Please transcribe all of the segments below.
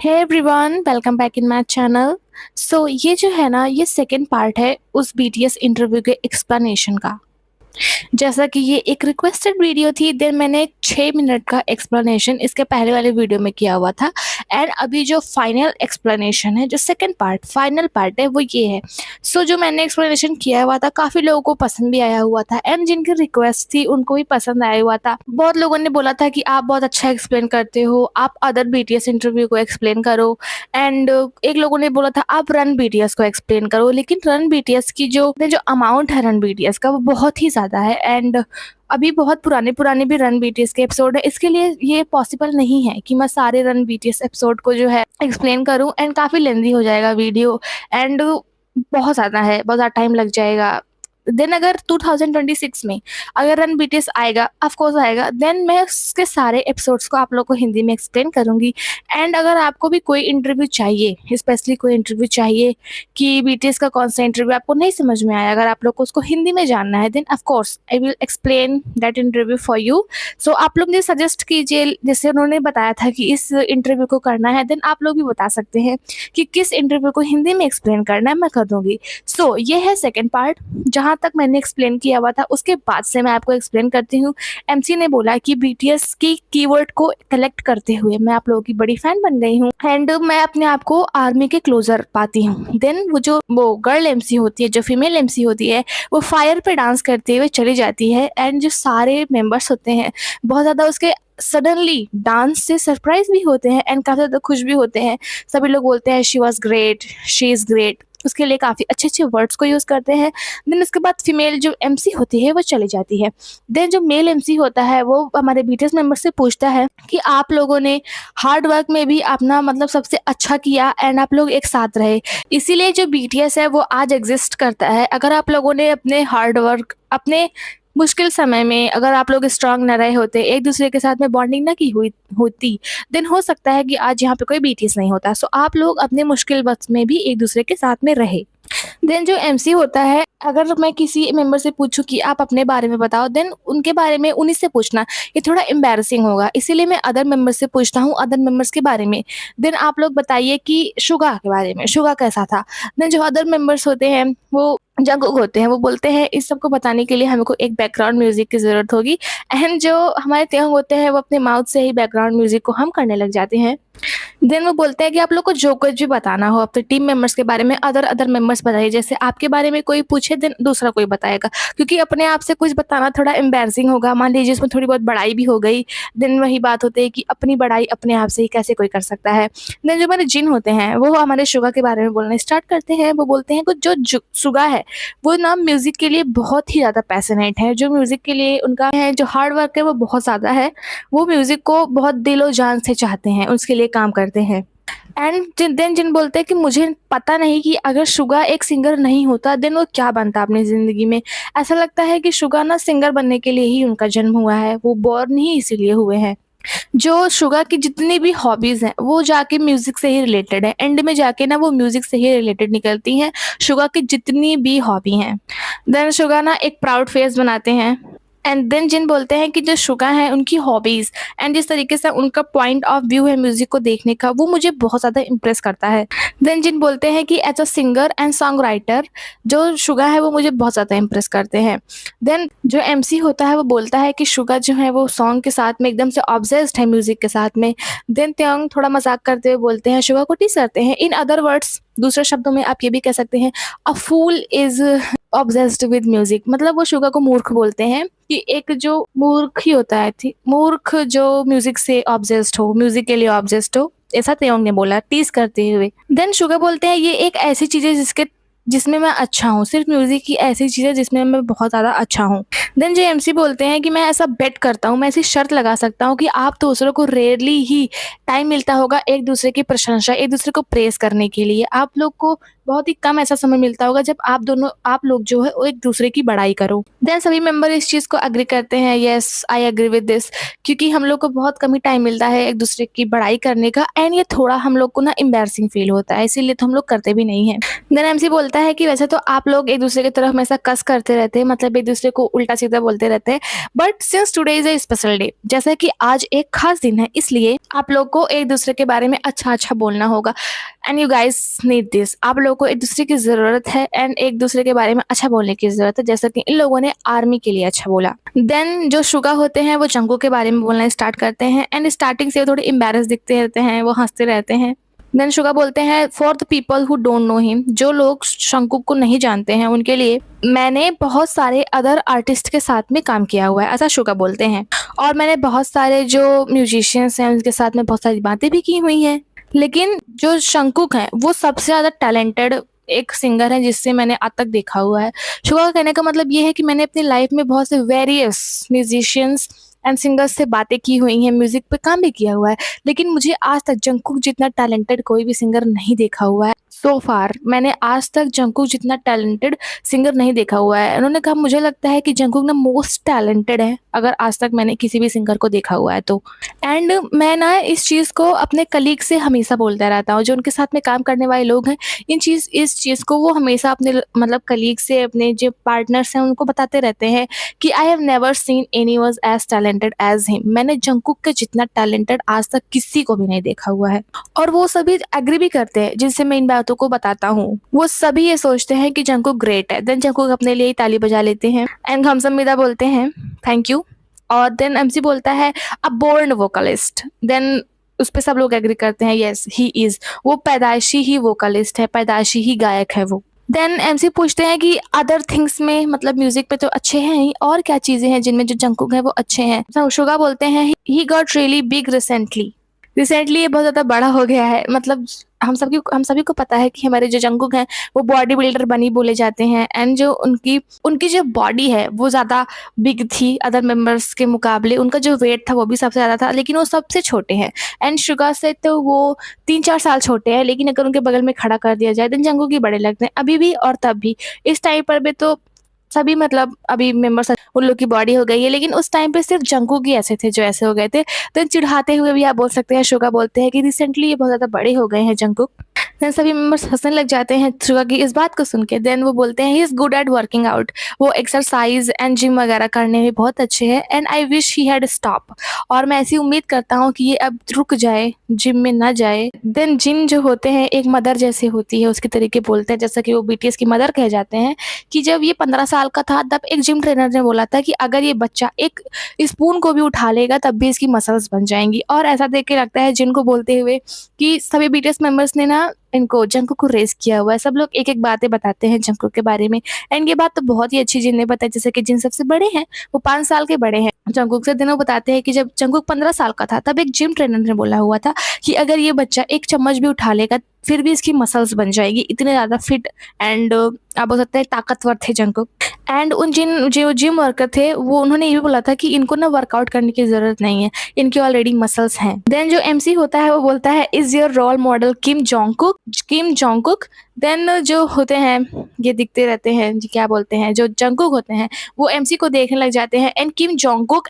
Hey everyone, welcome back in my channel. So ये जो है ना, ये सेकंड पार्ट है उस बीटीएस इंटरव्यू के एक्सप्लेनेशन का। जैसा कि ये एक रिक्वेस्टेड वीडियो थी, देन मैंने 6 मिनट का एक्सप्लेनेशन इसके पहले वाले वीडियो में किया हुआ था। एंड अभी जो फाइनल एक्सप्लेनेशन है, जो सेकंड पार्ट फाइनल पार्ट है, वो ये है। सो जो मैंने एक्सप्लेनेशन किया हुआ था, काफ़ी लोगों को पसंद भी आया हुआ था एंड जिनकी रिक्वेस्ट थी उनको भी पसंद आया हुआ था। बहुत लोगों ने बोला था कि आप बहुत अच्छा एक्सप्लेन करते हो, आप अदर बीटीएस इंटरव्यू को एक्सप्लेन करो। एंड एक लोगों ने बोला था आप रन बीटीएस को एक्सप्लेन करो, लेकिन रन बीटीएस की जो अमाउंट है रन बीटीएस का, वो बहुत ही ज़्यादा है। एंड अभी बहुत पुराने पुराने भी रन बीटीएस के एपिसोड है, इसके लिए ये पॉसिबल नहीं है कि मैं सारे रन बीटीएस एपिसोड को जो है एक्सप्लेन करूं। एंड काफ़ी लेंदी हो जाएगा वीडियो एंड बहुत ज़्यादा है, बहुत ज़्यादा टाइम लग जाएगा। देन अगर 2026 में अगर रन बीटीएस आएगा, ऑफ कोर्स आएगा, देन मैं उसके सारे एपिसोड्स को आप लोग को हिंदी में एक्सप्लेन करूंगी। एंड अगर आपको भी कोई इंटरव्यू चाहिए, स्पेशली कोई इंटरव्यू चाहिए कि बीटीएस का कौन सा इंटरव्यू आपको नहीं समझ में आया, अगर आप लोग को उसको हिंदी में जानना है, then of course I will explain that interview for you. So आप लोग मुझे सजेस्ट कीजिए, जैसे उन्होंने बताया था कि इस इंटरव्यू को करना है, देन आप लोग भी बता सकते हैं कि किस इंटरव्यू को हिंदी में एक्सप्लेन करना है, मैं कर दूंगी। सो ये है सेकेंड पार्ट। जहाँ तक मैंने एक्सप्लेन किया हुआ था, उसके बाद से मैं आपको एक्सप्लेन करती हूँ। एमसी ने बोला कि बीटीएस की कीवर्ड को कलेक्ट करते हुए मैं आप लोगों की बड़ी फैन बन गई हूँ एंड मैं अपने आप को आर्मी के क्लोजर पाती हूँ। देन वो गर्ल एमसी होती है, जो फीमेल एमसी होती है, वो फायर पे डांस करते हुए चली जाती है एंड जो सारे मेंबर्स होते हैं बहुत ज़्यादा उसके सडनली डांस से सरप्राइज भी होते हैं एंड काफ़ी ज़्यादा खुश भी होते हैं। सभी लोग बोलते हैं she was great, she is great, उसके लिए काफ़ी अच्छे अच्छे वर्ड्स को यूज़ करते हैं। देन उसके बाद फीमेल जो एमसी होती है वो चली जाती है। देन जो मेल एमसी होता है वो हमारे बीटीएस मेंबर से पूछता है कि आप लोगों ने हार्ड वर्क में भी अपना सबसे अच्छा किया एंड आप लोग एक साथ रहे, इसीलिए जो बीटीएस है वो आज एग्जिस्ट करता है। अगर आप लोगों ने अपने हार्ड वर्क, अपने मुश्किल समय में अगर आप लोग स्ट्रांग न रहे होते, एक दूसरे के साथ में बॉन्डिंग ना की हुई होती, देन हो सकता है कि आज यहाँ पे कोई बीटीएस नहीं होता। सो आप लोग अपने मुश्किल वक्त में भी एक दूसरे के साथ में रहे। देन जो एमसी होता है, अगर मैं किसी मेंबर से पूछूं कि आप अपने बारे में बताओ, देन उनके बारे में उन्हीं से पूछना ये थोड़ा एम्बैरसिंग होगा, इसीलिए मैं अदर मेंबर से पूछता हूँ अदर मेंबर्स के बारे में। देन आप लोग बताइए कि शुगा के बारे में, शुगा कैसा था। देन जो अदर मेंबर्स होते हैं वो जंगुक होते हैं, वो बोलते हैं इस सबको बताने के लिए हमको एक बैकग्राउंड म्यूजिक की ज़रूरत होगी। एंड जो हमारे त्यौंग होते हैं वो अपने माउथ से ही बैकग्राउंड म्यूजिक को हम करने लग जाते हैं। देन वो बोलते हैं कि आप लोग को जो कुछ भी बताना हो अपने टीम मेंबर्स के बारे में, अदर अदर मेंबर्स बताइए। जैसे आपके बारे में कोई पूछे, देन दूसरा कोई बताएगा, क्योंकि अपने आप से कुछ बताना थोड़ा एम्बैरसिंग होगा। मान लीजिए इसमें थोड़ी बहुत बड़ाई भी हो गई, देन वही बात होती है कि अपनी बड़ाई अपने आप से ही कैसे कोई कर सकता है। देन जो हमारे जिन होते हैं वो हमारे शुगा के बारे में बोलना स्टार्ट करते हैं। वो बोलते हैं कि शुगा है वो ना म्यूज़िक के लिए बहुत ही ज़्यादा पैशनेट है, जो म्यूज़िक के लिए उनका है, जो हार्ड वर्क है वो बहुत ज़्यादा है। वो म्यूज़िक को बहुत दिलो जान से चाहते हैं, उसके लिए काम करते हैं। एंड जिन बोलते हैं कि मुझे पता नहीं कि अगर शुगा एक सिंगर नहीं होता देन वो क्या बनता अपनी ज़िंदगी में। ऐसा लगता है कि शुगा ना सिंगर बनने के लिए ही उनका जन्म हुआ है, वो बॉर्न ही इसीलिए हुए हैं। जो शुगा की जितनी भी हॉबीज़ हैं वो जाके म्यूज़िक से ही रिलेटेड है, एंड में जाके ना वो म्यूज़िक से ही रिलेटेड निकलती हैं, शुगा की जितनी भी हॉबी हैं। देन शुगा ना एक प्राउड फेस बनाते हैं। एंड देन जिन बोलते हैं कि जो शुगा है उनकी हॉबीज़ एंड जिस तरीके से उनका पॉइंट ऑफ व्यू है म्यूज़िक को देखने का, वो मुझे बहुत ज़्यादा इम्प्रेस करता है। देन जिन बोलते हैं कि as a singer and song writer जो शुगा है वो मुझे बहुत ज़्यादा इम्प्रेस करते हैं। देन जो एमसी होता है वो बोलता है कि शुगा जो है वो सॉन्ग के साथ में एकदम से ऑब्सेस्ड है, म्यूज़िक के साथ में। देन त्योंग थोड़ा मजाक करते हुए बोलते हैं, शुगा को टीस करते हैं। इन अदर वर्ड्स, दूसरे शब्दों में आप ये भी कह सकते हैं, अ फूल इज़ ऑब्सेस्ड विद म्यूजिक। मतलब वो शुगा को मूर्ख बोलते हैं कि एक जो मूर्ख ही होता है, थी मूर्ख जो म्यूजिक से ऑब्सेस्ड हो, म्यूजिक के लिए ऑब्सेस्ड हो, ऐसा त्योंग ने बोला टीज करते हुए। देन शुगा बोलते हैं ये एक ऐसी चीज है जिसमें मैं अच्छा हूँ, सिर्फ म्यूजिक की ऐसी चीज़ है जिसमें मैं बहुत ज़्यादा अच्छा हूँ। देन जो एमसी बोलते हैं कि मैं ऐसा बेट करता हूँ, मैं ऐसी शर्त लगा सकता हूँ कि आप दूसरों को रेयरली ही टाइम मिलता होगा एक दूसरे की प्रशंसा, एक दूसरे को प्रेस करने के लिए। आप लोग को बहुत ही कम ऐसा समय मिलता होगा जब आप लोग जो है वो एक दूसरे की बड़ाई करो। देन सभी मेंबर इस चीज़ को एग्री करते हैं, yes I agree with this, क्योंकि हम लोग को बहुत कम ही टाइम मिलता है एक दूसरे की बड़ाई करने का, एंड ये थोड़ा हम लोग को ना एम्बैरसिंग फील होता है, इसीलिए तो हम लोग करते भी नहीं हैं। देन एमसी बोलता बोलता है कि वैसे तो आप लोग एक दूसरे की तरफ हमेशा कस करते रहते हैं, मतलब एक दूसरे को उल्टा सीधा बोलते रहते हैं, but since today is a special day, जैसा कि आज एक खास दिन है, इसलिए आप लोग को एक दूसरे के बारे में अच्छा अच्छा बोलना होगा। And you guys need this, आप लोगों को एक दूसरे की ज़रूरत है एंड एक दूसरे के बारे में अच्छा बोलने की ज़रूरत है, जैसा कि इन लोगों ने आर्मी के लिए अच्छा बोला। देन जो शुगा होते हैं वो जंगकुक के बारे में बोलना स्टार्ट करते हैं एंड स्टार्टिंग से वो थोड़े एम्बैरेस दिखते रहते हैं, वो हंसते रहते हैं। देन शुगा बोलते हैं for the people who don't know him, जो लोग शंकुक को नहीं जानते हैं उनके लिए मैंने बहुत सारे अदर आर्टिस्ट के साथ में काम किया हुआ है, ऐसा शुगा बोलते हैं। और मैंने बहुत सारे जो म्यूजिशियंस हैं उनके साथ में बहुत सारी बातें भी की हुई हैं, लेकिन जो शंकुक हैं वो सबसे ज़्यादा टैलेंटेड एक सिंगर है जिससे मैंने आज तक देखा हुआ है। शुगा का कहने का मतलब ये है कि मैंने अपनी लाइफ में बहुत से वेरियस म्यूजिशियंस एंड सिंगर्स से बातें की हुई हैं, म्यूजिक पे काम भी किया हुआ है, लेकिन मुझे आज तक जंगकुक जितना टैलेंटेड कोई भी सिंगर नहीं देखा हुआ है। सो फार मैंने आज तक जंगकुक जितना टैलेंटेड सिंगर नहीं देखा हुआ है। उन्होंने कहा मुझे लगता है कि जंगकुक ना मोस्ट टैलेंटेड है अगर आज तक मैंने किसी भी सिंगर को देखा हुआ है तो। एंड मैं ना इस चीज़ को अपने कलीग से हमेशा बोलता रहता हूँ, जो उनके साथ में काम करने वाले लोग हैं इस चीज़ को वो हमेशा अपने मतलब कलीग से, अपने जो पार्टनर्स हैं उनको बताते रहते हैं कि I have never seen any was as talented as him, मैंने जंगकुक के जितना टैलेंटेड आज तक किसी को भी नहीं देखा हुआ है। और वो सभी एग्री भी करते हैं जिनसे मैं इन बातों को बताता हूँ, वो सभी ये सोचते हैं कि जंगकुक ग्रेट है। देन जंगकुक अपने लिए ही ताली बजा लेते हैं एंड हमसमिदा बोलते हैं थैंक यू। और देन एमसी बोलता है अ बोर्न वोकलिस्ट। देन उस पे सब लोग एग्री करते हैं यस ही इज, वो पैदाइशी ही वोकलिस्ट है, पैदाइशी ही गायक है वो। देन एमसी पूछते हैं कि अदर थिंग्स में, मतलब म्यूजिक पे तो अच्छे हैं ही, और क्या चीजें हैं जिनमें जो जंगकुक है वो अच्छे हैं। तो शुगा बोलते हैं he got really big recently, recently ये बहुत ज़्यादा बड़ा हो गया है, मतलब हम सभी को पता है कि हमारे जो जंगकुक हैं वो बॉडी बिल्डर बनी बोले जाते हैं एंड जो उनकी उनकी जो बॉडी है वो ज़्यादा बिग थी अदर मेंबर्स के मुकाबले, उनका जो वेट था वो भी सबसे ज़्यादा था, लेकिन वो सबसे छोटे हैं। एंड शुगा से तो वो 3-4 साल छोटे हैं, लेकिन अगर उनके बगल में खड़ा कर दिया जाए देन जंगकुक ही बड़े लगते हैं अभी भी और तब भी। इस टाइम पर भी तो सभी, मतलब अभी मेंबर्स उन लोग की बॉडी हो गई है, लेकिन उस टाइम पे सिर्फ जंगकुक ही ऐसे थे जो ऐसे हो गए थे। तो चिढ़ाते हुए भी आप बोल सकते हैं, शुगा बोलते हैं कि रिसेंटली ये बहुत ज़्यादा बड़े हो गए हैं जंगकुक। देन सभी मेंबर्स हंसने लग जाते हैं शुगा की इस बात को सुन के। देन वो बोलते हैं he is good at working out, वो एक्सरसाइज एंड जिम वगैरह करने में बहुत अच्छे हैं and I wish he had stop, और मैं ऐसी उम्मीद करता हूँ कि ये अब रुक जाए, जिम में ना जाए। देन जिन जो होते हैं एक मदर जैसे होती है उसके तरीके बोलते हैं, जैसा कि वो बीटीएस की मदर कह जाते हैं कि जब ये 15 साल का था तब एक जिम ट्रेनर ने बोला था कि अगर ये बच्चा एक स्पून को भी उठा लेगा तब भी इसकी मसल्स बन जाएंगी। और ऐसा देख के लगता है जिनको बोलते हुए कि सभी बीटीएस मेंबर्स ने ना इनको जंगकुक को रेस किया हुआ है। सब लोग एक एक बातें बताते हैं जंगकुक के बारे में एंड ये बात तो बहुत ही अच्छी जिन ने बताई, जैसे कि जिन सबसे बड़े हैं वो 5 साल के बड़े हैं जंगकुक से। दिन वो बताते हैं कि जब जंगकुक 15 साल का था तब एक जिम ट्रेनर ने बोला हुआ था कि अगर ये बच्चा एक चम्मच भी उठा लेगा फिर भी इसकी मसल्स बन जाएगी, इतने ज़्यादा फिट एंड आप बोल सकते हैं ताकतवर थे जंगकुक। एंड उन जो जिम वर्कर थे वो उन्होंने ये भी बोला था कि इनको ना वर्कआउट करने की ज़रूरत नहीं है, इनके ऑलरेडी मसल्स हैं। देन जो एमसी होता है वो बोलता है is your role model Kim Jongkook. Then जो होते हैं ये दिखते रहते हैं जी, क्या बोलते हैं, जो जंगकुक होते हैं वो एमसी को देखने लग जाते हैं and Kim Jungkook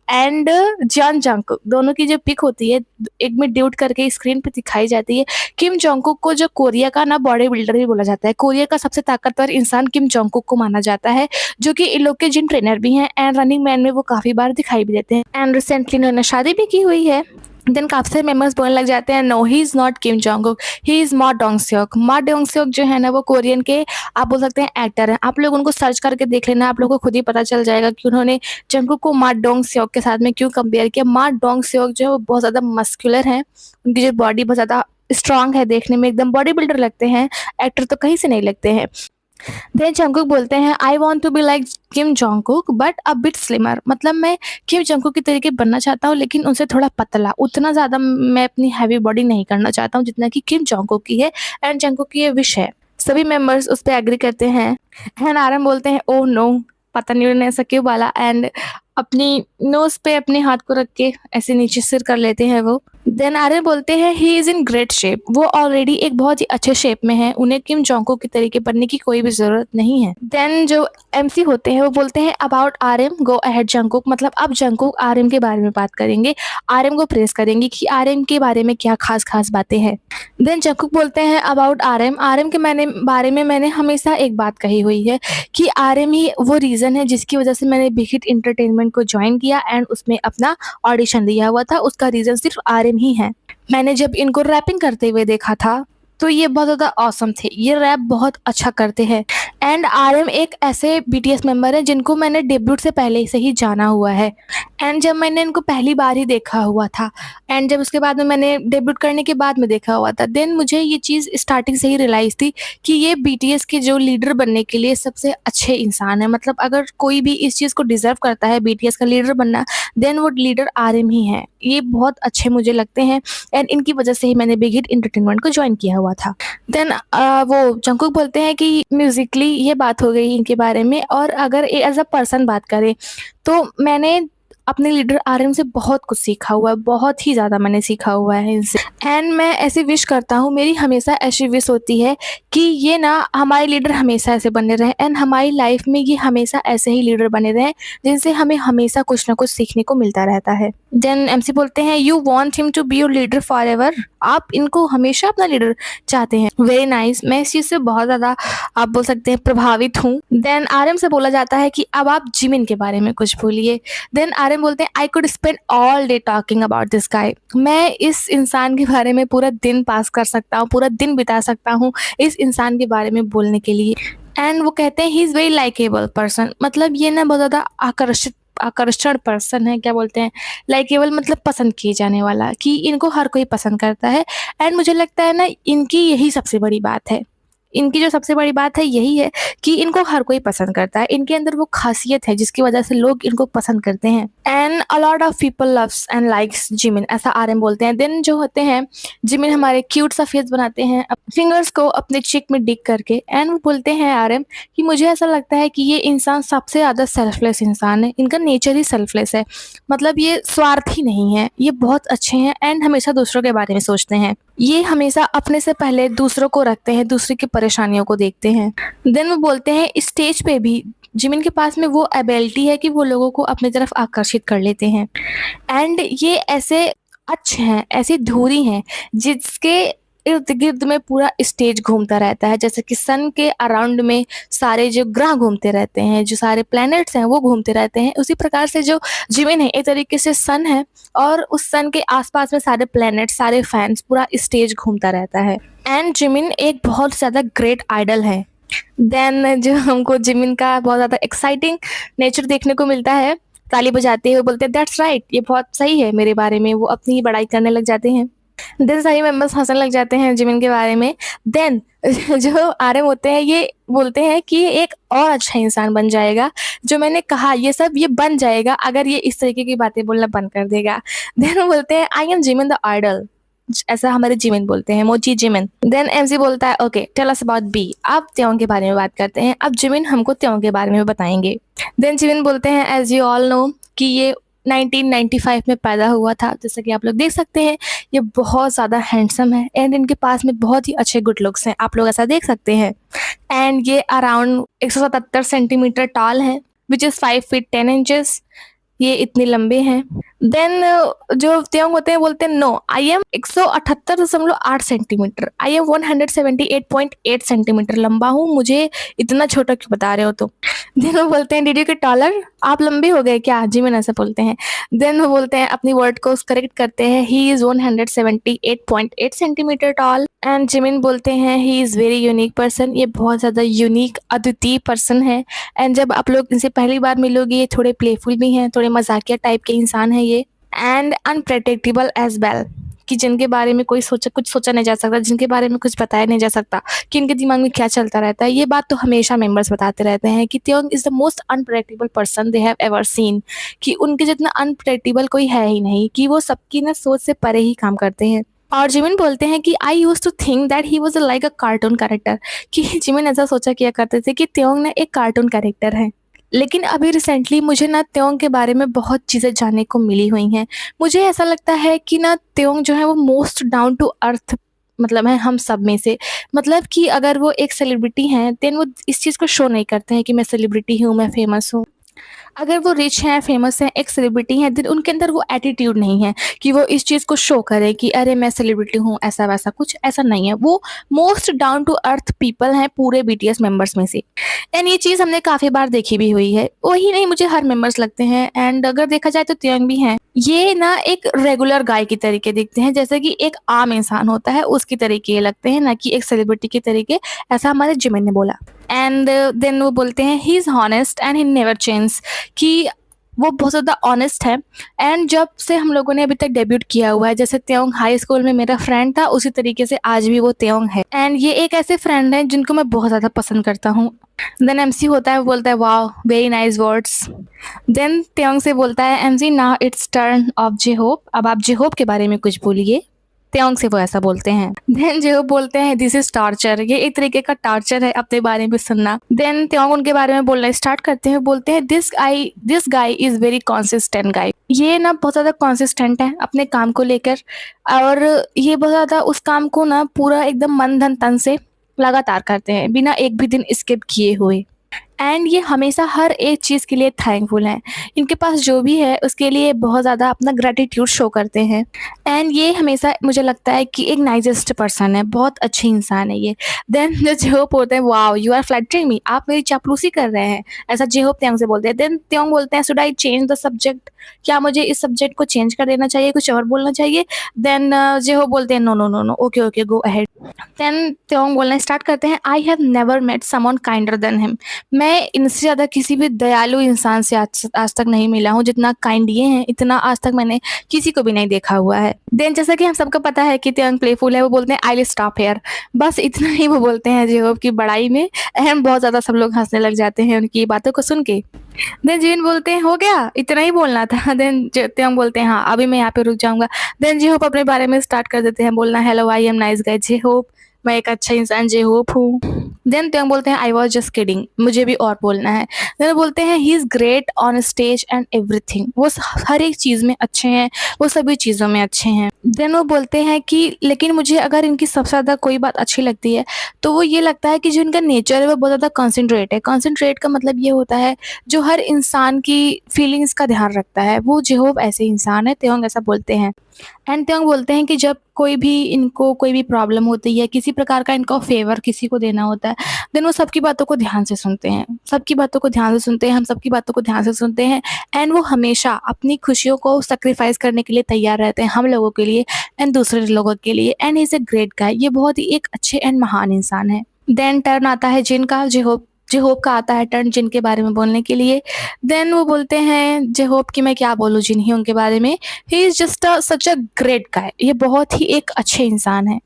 and John Jungkook दोनों की जो पिक होती है एक में ड्यूट करके स्क्रीन पे दिखाई जाती है। किम जोंगकुक को जो कोरिया का ना बॉडी बिल्डर भी बोला जाता है, कोरिया का सबसे ताकतवर इंसान किम जोंगकुक को माना जाता है, जो कि इन लोग के जिम ट्रेनर भी हैं एंड रनिंग मैन में वो काफ़ी बार दिखाई भी देते हैं एंड रिसेंटली उन्होंने शादी भी की हुई है। देन काफ़ी सारे मेंबर्स बोलने लग जाते हैं no he is not Kim Jongkook, he is Ma Dongseok. मा डोंगसेok जो है ना वो कोरियन के आप बोल सकते हैं एक्टर हैं। आप लोग उनको सर्च करके देख लेना, आप लोगों को खुद ही पता चल जाएगा कि उन्होंने जंगकुक को मा डोंगसेok के साथ में क्यों कंपेयर किया। मा डोंगसेok जो है वो बहुत ज़्यादा मस्कुलर हैं, उनकी जो बॉडी बहुत ज़्यादा स्ट्रांग है, देखने में एकदम बॉडी बिल्डर लगते हैं, एक्टर तो कहीं से नहीं लगते हैं। देन जंगकुक बोलते हैं I want to be like Kim Jongkook but a bit slimmer, मतलब मैं किम जोंगकुक की तरीके बनना चाहता हूँ लेकिन उनसे थोड़ा पतला, उतना ज़्यादा मैं अपनी हैवी बॉडी नहीं करना चाहता हूँ जितना कि किम जोंगकुक की है एंड जंगकुक की ये विश है। सभी मेंबर्स उस पर एग्री करते हैं एंड आरएम बोलते हैं ओह नो, पता नहीं उन्होंने ऐसा क्यों बोला एंड अपनी नोज पे अपने हाथ को रख के ऐसे नीचे सिर कर लेते हैं वो। देन आर्यन बोलते हैं he is in great shape, वो ऑलरेडी एक बहुत ही अच्छे शेप में है, उन्हें किम जोंग-उक की तरीके बनने की कोई भी ज़रूरत नहीं है। देन जो एमसी होते हैं वो बोलते हैं अबाउट आर्यन गो अहेड जंगकुक, मतलब अब जंगकुक आर्यन के बारे में बात करेंगे, आर्यन को प्रेज़ करेंगे कि आर्यन के बारे में क्या ख़ास-ख़ास बातें हैं। देन जंगकुक बोलते हैं अबाउट आर्यन, आर्यन के बारे में मैंने हमेशा एक बात कही हुई है कि आर्यन ही वो रीज़न है जिसकी वज़ह से मैंने बिग हिट एंटरटेनमेंट को जॉइन किया एंड उसमें अपना ऑडिशन दिया हुआ था, उसका रीज़न सिर्फ आर्यन ही है। मैंने जब इनको रैपिंग करते हुए देखा था, तो ये बहुत ज़्यादा ऑसम थे, ये रैप बहुत अच्छा करते हैं एंड आर्यन एक ऐसे बीटीएस मेंबर हैं जिनको मैंने डेब्यूट से पहले से ही जाना हुआ है एंड जब मैंने इनको पहली बार ही देखा हुआ था एंड जब उसके बाद में मैंने डेब्यूट करने के बाद में देखा हुआ था, देन मुझे ये चीज़ स्टार्टिंग से ही रियलाइज़ थी कि ये बीटीएस के जो लीडर बनने के लिए सबसे अच्छे इंसान हैं। मतलब अगर कोई भी इस चीज़ को डिज़र्व करता है बीटीएस का लीडर बनना, देन वो लीडर आर्यन ही है। ये बहुत अच्छे मुझे लगते हैं एंड इनकी वजह से ही मैंने बिग हिट एंटरटेनमेंट को जॉइन किया हुआ था। देन वो जंगकुक बोलते हैं कि म्यूज़िकली ये बात हो गई इनके बारे में, और अगर एज़ अ पर्सन बात करें तो मैंने अपने लीडर आर्यन से बहुत कुछ सीखा हुआ है, बहुत ही ज़्यादा मैंने सीखा हुआ है इनसे एंड मैं ऐसी विश करता हूँ, मेरी हमेशा ऐसी विश होती है कि ये ना हमारे लीडर हमेशा ऐसे बने रहें एंड हमारी लाइफ में ये हमेशा ऐसे ही लीडर बने रहें जिनसे हमें हमेशा कुछ ना कुछ सीखने को मिलता रहता है। देन एमसी बोलते हैं you want him to be your leader forever, आप इनको हमेशा अपना लीडर चाहते हैं। वेरी नाइस, मैं इस चीज़ से बहुत ज़्यादा आप बोल सकते हैं प्रभावित हूँ। देन आर्यन से बोला जाता है कि अब आप जिमिन के बारे में कुछ बोलिए। देन आर्यन बोलते हैं I could spend all day talking about this guy, मैं इस इंसान के बारे में पूरा दिन पास कर सकता हूँ, पूरा दिन बिता सकता हूँ इस इंसान के बारे में बोलने के लिए। एंड वो कहते हैं he is very likeable person, मतलब ये ना बहुत ज़्यादा आकर्षण पर्सन है, क्या बोलते हैं, लाइकेबल मतलब पसंद किए जाने वाला, कि इनको हर कोई पसंद करता है एंड मुझे लगता है ना इनकी यही सबसे बड़ी बात है। इनकी जो सबसे बड़ी बात है यही है कि इनको हर कोई पसंद करता है, इनके अंदर वो खासियत है जिसकी वजह से लोग इनको पसंद करते हैं and a lot of people loves and likes Jimin, ऐसा आर्यन बोलते हैं। देन जो होते हैं जिमिन हमारे क्यूट सा फेस बनाते हैं फिंगर्स को अपने चिक में डिग करके एंड वो बोलते हैं आर्यन कि मुझे ऐसा लगता है कि ये इंसान सबसे ज़्यादा सेल्फलेस इंसान है, इनका नेचर ही सेल्फलेस है, मतलब ये स्वार्थी नहीं है, ये बहुत अच्छे हैं एंड हमेशा दूसरों के बारे में सोचते हैं, ये हमेशा अपने से पहले दूसरों को रखते हैं, दूसरे की परेशानियों को देखते हैं। देन वो बोलते हैं स्टेज पे भी जिमिन के पास में वो एबिलिटी है कि वो लोगों को अपनी तरफ आकर्षित कर लेते हैं एंड ये ऐसे अच्छे हैं, ऐसी धुरी हैं जिसके इर्द गिर्द में पूरा स्टेज घूमता रहता है, जैसे कि सन के अराउंड में सारे जो ग्रह घूमते रहते हैं, जो सारे प्लैनेट्स हैं वो घूमते रहते हैं, उसी प्रकार से जो जिमिन है एक तरीके से सन है और उस सन के आसपास में सारे प्लैनेट, सारे फैंस, पूरा स्टेज घूमता रहता है एंड जिमिन एक बहुत ज़्यादा ग्रेट आइडल है। देन जो हमको जिमिन का बहुत ज़्यादा एक्साइटिंग नेचर देखने को मिलता है, ताली बजाते हुए बोलते हैं दैट्स राइट, ये बहुत सही है मेरे बारे में, वो अपनी ही बड़ाई करने लग जाते हैं। देन सारे मेंबर्स हंसने लग जाते हैं जिमिन के बारे में। देन जो आर्यन होते हैं ये बोलते हैं कि ये एक और अच्छा इंसान बन जाएगा, जो मैंने कहा ये सब ये बन जाएगा अगर ये इस तरीके की बातें बोलना बंद कर देगा। देन वो बोलते हैं I am Jimin the idol, ऐसा हमारे जिमिन बोलते हैं, मोची जिमिन। देन एमसी बोलता है okay tell us about V, अब त्यों के बारे में बात करते हैं, अब जिमिन हमको त्यों के बारे में बताएंगे। देन जिमिन बोलते हैं एज यू ऑल नो कि ये 1995 में पैदा हुआ था, जैसा कि आप लोग देख सकते हैं ये बहुत ज़्यादा हैंडसम है एंड इनके पास में बहुत ही अच्छे गुड लुक्स हैं, आप लोग ऐसा देख सकते हैं एंड ये अराउंड 177 सेंटीमीटर टॉल है विच इज़ 5 फीट 10 इंचेस, ये इतने लंबे हैं। देन जो त्योंग होते हैं बोलते हैं no I am 178.8 centimetre, I am 178.8 centimetre लंबा हूँ, मुझे इतना छोटा क्यों बता रहे हो तुम। देन वो बोलते हैं डिड यू गेट टॉलर, आप लंबे हो गए क्या, जिमिन ऐसा बोलते हैं। देन वो बोलते हैं अपनी वर्ड को करेक्ट करते हैं he is 178.8 centimetre tall and Jimin बोलते हैं he is very unique person, ये बहुत ज़्यादा यूनिक अद्वितीय पर्सन है एंड जब आप लोग इनसे पहली बार मिलोगे ये थोड़े प्लेफुल भी हैं, थोड़े मजाकिया टाइप के इंसान हैं ये एंड अनप्रेडिक्टेबल एज वेल, कि जिनके बारे में कोई कुछ सोचा नहीं जा सकता, जिनके बारे में कुछ बताया नहीं जा सकता कि इनके दिमाग में क्या चलता रहता है। ये बात तो हमेशा मेंबर्स बताते रहते हैं कि Taehyung is the most unpredictable person they have ever seen, कि उनके जितना अनप्रेडिक्टेबल कोई है ही नहीं, कि वो सबकी ना सोच से परे ही काम करते हैं। और जिमिन बोलते हैं कि I use to think that he was like a cartoon character, कि जिमिन ऐसा सोचा किया करते थे कि त्योंग ना एक कार्टून कैरेक्टर है, लेकिन अभी रिसेंटली मुझे ना त्योंग के बारे में बहुत चीज़ें जानने को मिली हुई हैं। मुझे ऐसा लगता है कि ना त्योंग जो है वो मोस्ट डाउन टू अर्थ मतलब है हम सब में से। मतलब कि अगर वो एक सेलिब्रिटी हैं देन वो इस चीज़ को शो नहीं करते हैं कि मैं सेलिब्रिटी हूँ, मैं फेमस हूँ। अगर वो रिच हैं, फेमस हैं, एक सेलिब्रिटी हैं, देन उनके अंदर वो एटीट्यूड नहीं है कि वो इस चीज़ को शो करें कि अरे मैं सेलिब्रिटी हूँ, ऐसा-वैसा कुछ ऐसा नहीं है। वो most down to earth people हैं पूरे बीटीएस मेंबर्स में से। एंड ये चीज़ हमने काफ़ी बार देखी भी हुई है। वही नहीं मुझे हर मेंबर्स लगते हैं एंड अगर देखा जाए तो त्रियंग भी हैं। ये ना एक रेगुलर गाय की तरीके दिखते हैं, जैसे कि एक आम इंसान होता है उसकी तरीके ये लगते हैं, ना कि एक सेलिब्रिटी के तरीके, ऐसा हमारे जिमिन ने बोला। एंड देन वो बोलते हैं he is honest and he never change कि वो बहुत ज़्यादा ऑनेस्ट है। एंड जब से हम लोगों ने अभी तक डेब्यूट किया हुआ है, जैसे त्योंग हाई स्कूल में मेरा फ्रेंड था, उसी तरीके से आज भी वो त्योंग है। एंड ये एक ऐसे फ्रेंड हैं जिनको मैं बहुत ज़्यादा पसंद करता हूँ। देन एमसी होता है, वो बोलता है wow very nice words. Then Taehyung से बोलता है MC now it's turn of J Hope, अब आप जे होप के बारे में कुछ बोलिए। त्योंग से वो ऐसा बोलते हैं। देन जो बोलते हैं दिस इज टॉर्चर, ये एक तरीके का टॉर्चर है अपने बारे में सुनना। देन त्योंग उनके बारे में बोलना स्टार्ट करते हैं, बोलते हैं this guy is very consistent guy. ये ना बहुत ज्यादा कॉन्सिस्टेंट है अपने काम को लेकर, और ये बहुत ज्यादा उस काम को ना पूरा एकदम मन धन तन से लगातार करते हैं बिना एक भी दिन स्किप किए हुए। एंड ये हमेशा हर एक चीज़ के लिए थैंकफुल हैं। इनके पास जो भी है उसके लिए बहुत ज़्यादा अपना ग्रैटिट्यूड शो करते हैं। एंड ये हमेशा मुझे लगता है कि एक नाइसेस्ट पर्सन है, बहुत अच्छे इंसान है ये। देन जो जेहोप होते हैं वाओ यू आर फ्लैटरिंग मी, आप मेरी चापलूसी कर रहे हैं, ऐसा जेहोप त्योंग से बोलते हैं। देन त्योंग बोलते हैं should I change the subject, क्या मुझे इस सब्जेक्ट को चेंज कर देना चाहिए, कुछ और बोलना चाहिए। देन जेहोप बोलते हैं no no no no okay okay go ahead. Then Taehyung बोलना स्टार्ट करते हैं I have never met someone kinder than him, मैं इनसे ज़्यादा किसी भी दयालु इंसान से आज तक नहीं मिला हूँ, जितना काइंड ये हैं इतना आज तक मैंने किसी को भी नहीं देखा हुआ है। देन जैसा कि हम सबको पता है कि त्योंग प्लेफुल है, वो बोलते हैं आई विल स्टॉप हियर, बस इतना ही वो बोलते हैं जेहोप की बड़ाई में। एंड बहुत ज़्यादा सब लोग हंसने लग जाते हैं उनकी बातों को सुन के। देन जिन बोलते हैं हो गया इतना ही बोलना था। देन त्योंग बोलते हैं हाँ अभी मैं यहाँ पे रुक जाऊंगा। देन जेहोप अपने बारे में स्टार्ट कर देते हैं बोलना hello I am nice guy J Hope, मैं एक अच्छा इंसान जेहोप हूँ। देन त्योंग बोलते हैं आई वॉज जस्ट किडिंग, मुझे भी और बोलना है। देन बोलते हैं he is great on stage and everything, वो हर एक चीज़ में अच्छे हैं, वो सभी चीज़ों में अच्छे हैं। देन वो बोलते हैं कि लेकिन मुझे अगर इनकी सबसे ज़्यादा कोई बात अच्छी लगती है तो वो ये लगता है कि जो इनका नेचर है वो बहुत ज़्यादा कॉन्सेंट्रेट है। कॉन्सेंट्रेट का मतलब ये होता है जो हर इंसान की फीलिंग्स का ध्यान रखता है, वो जेहोप ऐसे इंसान है। त्योंग ऐसा बोलते हैं। एंड त्योंग बोलते हैं कि जब कोई भी इनको कोई भी प्रॉब्लम होती है, किसी प्रकार का इनको फेवर किसी को देना होता है, देन वो सबकी बातों को ध्यान से सुनते हैं, सबकी बातों को ध्यान से सुनते हैं, हम सबकी बातों को ध्यान से सुनते हैं। एंड वो हमेशा अपनी खुशियों को सैक्रिफाइस करने के लिए तैयार रहते हैं, हम लोगों के लिए एंड दूसरे लोगों के लिए। And is a great guy, ये बहुत ही एक अच्छे एंड महान इंसान है। देन टर्न आता है जिन का, जेहोप जेहोप का आता है टर्न जिन के बारे में बोलने के लिए। देन वो बोलते हैं जेहोप कि मैं क्या बोलूँ जिन ही उनके बारे में, he is just such a great guy, ये बहुत ही एक अच्छे इंसान है।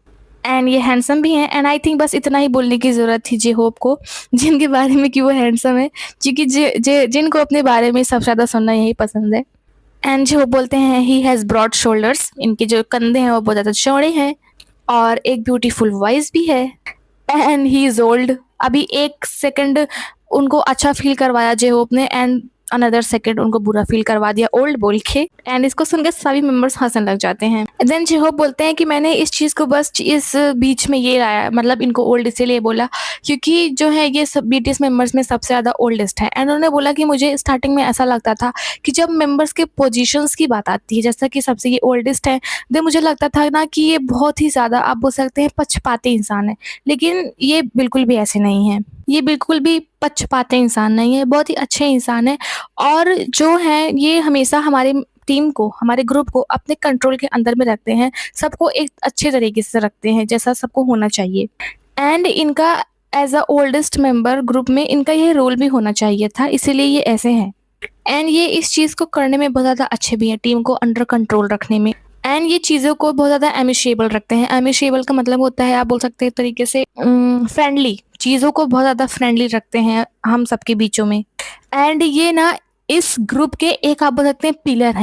एंड ये हैंडसम भी हैं। एंड आई थिंक बस इतना ही बोलने की ज़रूरत थी जे होप को जिनके बारे में कि वो हैंडसम है, क्योंकि जिनको अपने बारे में सबसे ज़्यादा सुनना यही पसंद है। एंड जो बोलते हैं ही हैज़ ब्रॉड शोल्डर्स, इनके जो कंधे हैं वो बहुत ज़्यादा चौड़े हैं और एक ब्यूटीफुल वॉइस भी है। एंड ही इज़ ओल्ड, अभी एक सेकंड उनको अच्छा फील करवाया जे होप ने एंड अनदर सेकंड उनको बुरा फील करवा दिया ओल्ड बोल के। एंड इसको सुनकर सभी मेंबर्स हंसने लग जाते हैं। देन जेहोप बोलते हैं कि मैंने इस चीज़ को बस इस बीच में ये लाया, मतलब इनको ओल्ड इसीलिए बोला क्योंकि जो है ये सब बीटीएस मेंबर्स में सबसे ज़्यादा ओल्डेस्ट है। एंड उन्होंने बोला कि मुझे स्टार्टिंग में ऐसा लगता था कि जब मेंबर्स के पोजीशंस की बात आती है, जैसा कि सबसे ये ओल्डेस्ट है, देन मुझे लगता था ना कि ये बहुत ही ज़्यादा आप बोल सकते हैं पक्षपाती इंसान है, लेकिन ये बिल्कुल भी ऐसे नहीं है। ये बिल्कुल भी पक्षपाती इंसान नहीं है, बहुत ही अच्छे इंसान है। और जो है ये हमेशा हमारे टीम को, हमारे ग्रुप को अपने कंट्रोल के अंदर में रखते हैं, सबको एक अच्छे तरीके से रखते हैं जैसा सबको होना चाहिए। एंड इनका as a oldest member group में इनका ये रोल भी होना चाहिए था, इसीलिए ये ऐसे हैं। एंड ये इस चीज़ को करने में बहुत ज़्यादा अच्छे भी हैं, टीम को अंडर कंट्रोल रखने में। एंड ये चीज़ों को बहुत ज़्यादा एमिशिएबल रखते हैं। एमिशिएबल का मतलब होता है आप बोल सकते हैं एक तरीके से फ्रेंडली, चीज़ों को बहुत ज़्यादा फ्रेंडली रखते हैं हम सबके बीचों में। एंड ये ना इस ग्रुप के एक आप बोल सकते हैं पिलर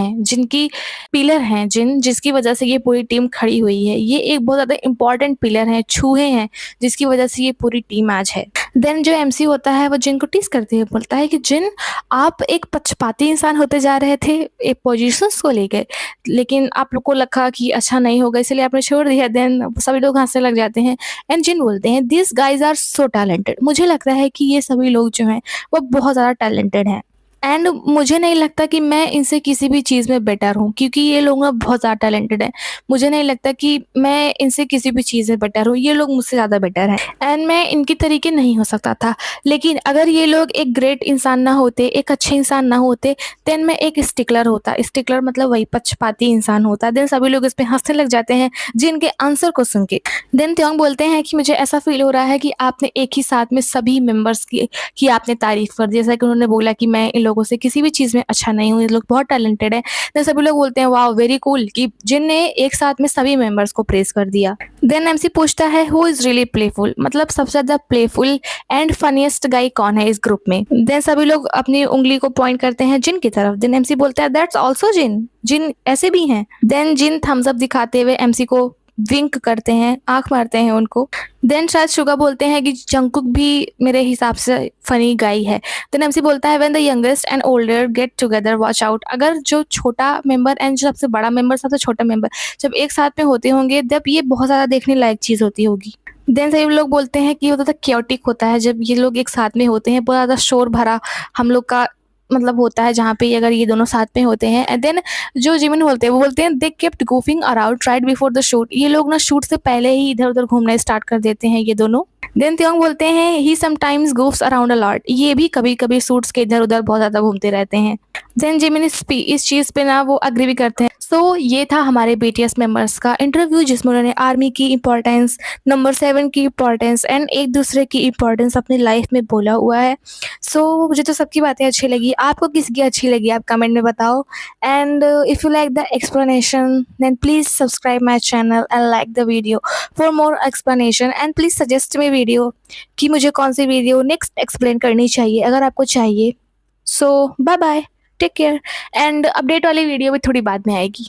हैं जिसकी वजह से ये पूरी टीम खड़ी हुई है। ये एक बहुत ज़्यादा इम्पोर्टेंट पिलर हैं, छूहे हैं, जिसकी वजह से ये पूरी टीम आज है। देन जो एमसी होता है वो जिन को टीज़ करते हुए बोलता है कि जिन, आप एक पक्षपाती इंसान होते जा रहे थे एक पोजीशंस को लेके, लेकिन आप लोग को लगा कि अच्छा नहीं होगा इसलिए आपने छोड़ दिया। देन सभी लोग हँसने लग जाते हैं एंड जिन बोलते हैं this guys are so talented. मुझे लगता है कि ये सभी लोग जो हैं वो बहुत ज़्यादा टैलेंटेड हैं एंड मुझे नहीं लगता कि मैं इनसे किसी भी चीज़ में बेटर हूँ, क्योंकि ये लोग ना बहुत ज़्यादा टैलेंटेड हैं। मुझे नहीं लगता कि मैं इनसे किसी भी चीज़ में बेटर हूँ, ये लोग मुझसे ज़्यादा बेटर हैं एंड मैं इनके तरीके नहीं हो सकता था। लेकिन अगर ये लोग एक ग्रेट इंसान ना होते, एक अच्छे इंसान ना होते, देन मैं एक स्टिकलर होता। स्टिकलर मतलब वही पक्षपाती इंसान होता। देन सभी लोग इस पे हँसने लग जाते हैं जिनके आंसर को सुन के। देन त्योंग बोलते हैं कि मुझे ऐसा फ़ील हो रहा है कि आपने एक ही साथ में सभी मेंबर्स की आपने तारीफ़ कर दी। जैसा कि उन्होंने बोला कि मैं इन लोगों से किसी भी चीज़ में अच्छा नहीं हूँ, ये लोग बहुत टैलेंटेड हैं। देन सभी लोग बोलते हैं वाओ वेरी कूल, कि जिनने एक साथ में सभी मेंबर्स को प्रेज़ कर दिया। देन एमसी पूछता है हू इज़ रियली प्लेफुल, मतलब सबसे ज़्यादा प्लेफुल एंड फनीएस्ट गाय कौन है इस ग्रुप में। देन सभी लोग अपनी उंगली को पॉइंट करते हैं जिन की तरफ। देन एमसी बोलता है दैट्स आल्सो जिन, जिन ऐसे भी हैं। देन जिन थम्स अप दिखाते हुए एमसी को विंक करते हैं, आंख मारते हैं उनको। देन शायद शुगा बोलते हैं कि जंगकुक भी मेरे हिसाब से फनी गाय है। देन एमसी बोलता है when the youngest and older get together watch out, अगर जो छोटा मेंबर एंड जो सबसे बड़ा मेंबर सबसे छोटा मेंबर जब एक साथ में होते होंगे, तब ये बहुत ज़्यादा देखने लायक चीज़ होती होगी। देन सभी लोग बोलते हैं कि वो ज़्यादा क्योटिक होता है जब ये लोग एक साथ में होते हैं, बहुत ज़्यादा शोर भरा हम लोग का मतलब होता है जहाँ पे अगर ये दोनों साथ में होते हैं। एंड देन जो जिमिन बोलते हैं वो बोलते हैं they kept going around right before the shoot, ये लोग ना शूट से पहले ही इधर उधर घूमना स्टार्ट कर देते हैं ये दोनों। देन त्योंग बोलते हैं he sometimes goes around a lot, ये भी कभी कभी शूट्स के इधर उधर बहुत ज़्यादा घूमते रहते हैं। देन जिमिन इस चीज़ पे ना वो अग्री भी करते हैं। सो ये था हमारे बीटीएस मेंबर्स का इंटरव्यू जिसमें उन्होंने आर्मी की इंपॉर्टेंस, नंबर 7 की इंपॉर्टेंस एंड एक दूसरे की इंपॉर्टेंस अपनी लाइफ में बोला हुआ है। सो मुझे तो सबकी बातें अच्छी लगी, आपको किसकी अच्छी लगी आप कमेंट में बताओ। And if you like the explanation then please subscribe my channel and like the video for more explanation and please suggest me video कि मुझे कौन सी वीडियो नेक्स्ट एक्सप्लेन करनी चाहिए अगर आपको चाहिए। So bye bye, take care and update वाली video भी थोड़ी बाद में आएगी।